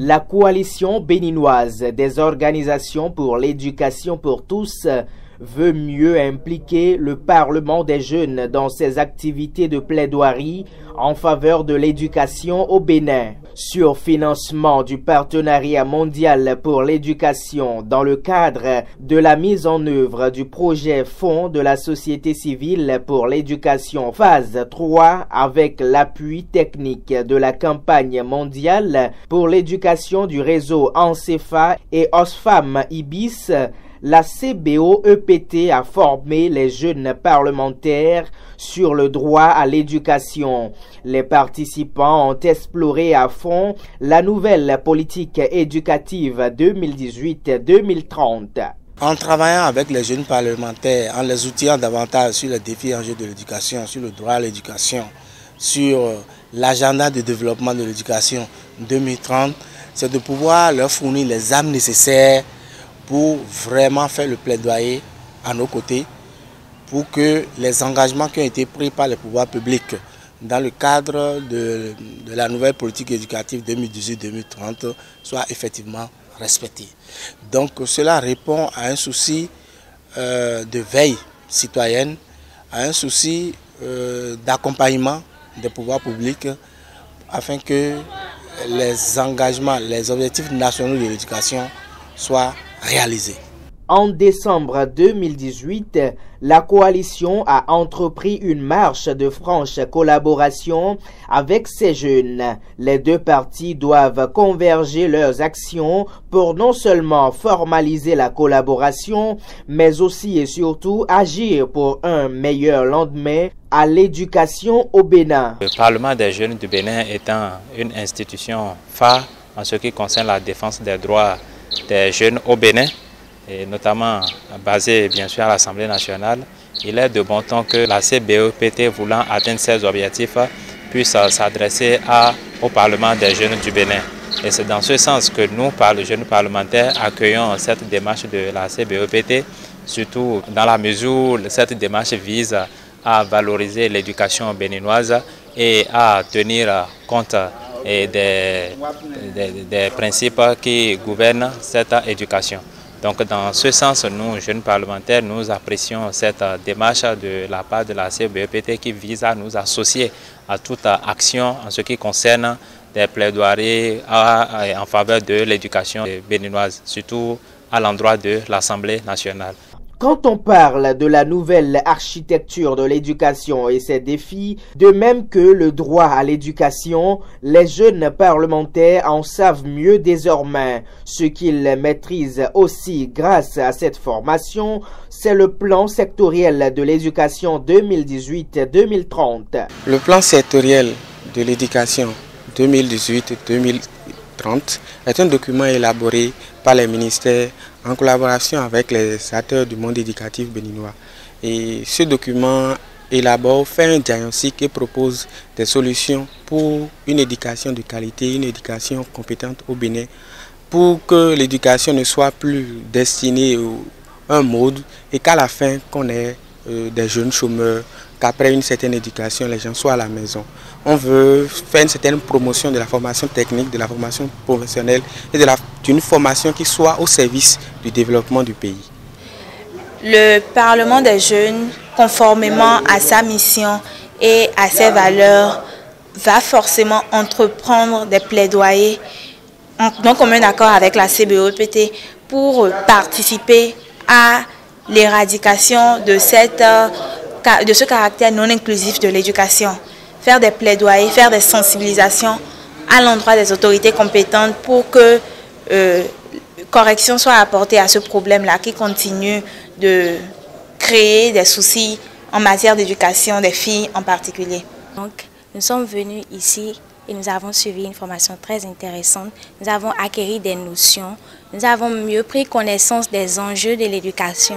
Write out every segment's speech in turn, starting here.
La coalition béninoise des organisations pour l'éducation pour tous veut mieux impliquer le Parlement des jeunes dans ses activités de plaidoirie en faveur de l'éducation au Bénin. Sur financement du partenariat mondial pour l'éducation dans le cadre de la mise en œuvre du projet Fonds de la société civile pour l'éducation phase 3 avec l'appui technique de la campagne mondiale pour l'éducation du réseau ANCEFA et Osfam Ibis, la CBO-EPT a formé les jeunes parlementaires sur le droit à l'éducation. Les participants ont exploré à fond la nouvelle politique éducative 2018-2030. En travaillant avec les jeunes parlementaires, en les outillant davantage sur les défis en jeu de l'éducation, sur le droit à l'éducation, sur l'agenda de développement de l'éducation 2030, c'est de pouvoir leur fournir les armes nécessaires pour vraiment faire le plaidoyer à nos côtés, pour que les engagements qui ont été pris par les pouvoirs publics dans le cadre de la nouvelle politique éducative 2018-2030 soient effectivement respectés. Donc cela répond à un souci de veille citoyenne, à un souci d'accompagnement des pouvoirs publics afin que les engagements, les objectifs nationaux de l'éducation soient réalisés. En décembre 2018, la coalition a entrepris une marche de franche collaboration avec ces jeunes. Les deux parties doivent converger leurs actions pour non seulement formaliser la collaboration, mais aussi et surtout agir pour un meilleur lendemain à l'éducation au Bénin. Le Parlement des jeunes du Bénin étant une institution phare en ce qui concerne la défense des droits des jeunes au Bénin, et notamment basé bien sûr à l'Assemblée nationale, il est de bon ton que la CBO-EPT voulant atteindre ses objectifs puisse s'adresser au Parlement des jeunes du Bénin. Et c'est dans ce sens que nous, par les jeunes parlementaires, accueillons cette démarche de la CBO-EPT, surtout dans la mesure où cette démarche vise à valoriser l'éducation béninoise et à tenir compte des principes qui gouvernent cette éducation. Donc dans ce sens, nous, jeunes parlementaires, nous apprécions cette démarche de la part de la CBO-EPT qui vise à nous associer à toute action en ce qui concerne des plaidoiries en faveur de l'éducation béninoise, surtout à l'endroit de l'Assemblée nationale. Quand on parle de la nouvelle architecture de l'éducation et ses défis, de même que le droit à l'éducation, les jeunes parlementaires en savent mieux désormais. Ce qu'ils maîtrisent aussi grâce à cette formation, c'est le plan sectoriel de l'éducation 2018-2030. Le plan sectoriel de l'éducation 2018-2030 est un document élaboré par les ministères en collaboration avec les acteurs du monde éducatif béninois. Et ce document fait un diagnostic et propose des solutions pour une éducation de qualité, une éducation compétente au Bénin, pour que l'éducation ne soit plus destinée à un mode et qu'à la fin qu'on ait des jeunes chômeurs, qu'après une certaine éducation, les gens soient à la maison. On veut faire une certaine promotion de la formation technique, de la formation professionnelle et d'une formation qui soit au service du développement du pays. Le Parlement des jeunes, conformément à sa mission et à ses valeurs, va forcément entreprendre des plaidoyers en commun accord avec la CBO-EPT pour participer à l'éradication de ce caractère non inclusif de l'éducation. Faire des plaidoyers, faire des sensibilisations à l'endroit des autorités compétentes pour que correction soit apportée à ce problème-là qui continue de créer des soucis en matière d'éducation des filles en particulier. Donc, nous sommes venus ici et nous avons suivi une formation très intéressante. Nous avons acquis des notions, nous avons mieux pris connaissance des enjeux de l'éducation,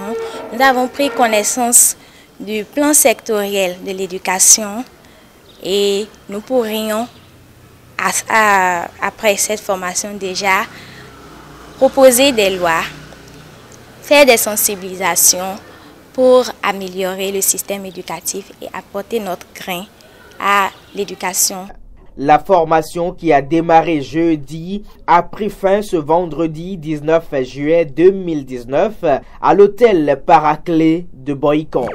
nous avons pris connaissance du plan sectoriel de l'éducation et nous pourrions, après cette formation déjà, proposer des lois, faire des sensibilisations pour améliorer le système éducatif et apporter notre grain à l'éducation. La formation qui a démarré jeudi a pris fin ce vendredi 19 juillet 2019 à l'hôtel Paraclet de Boycon.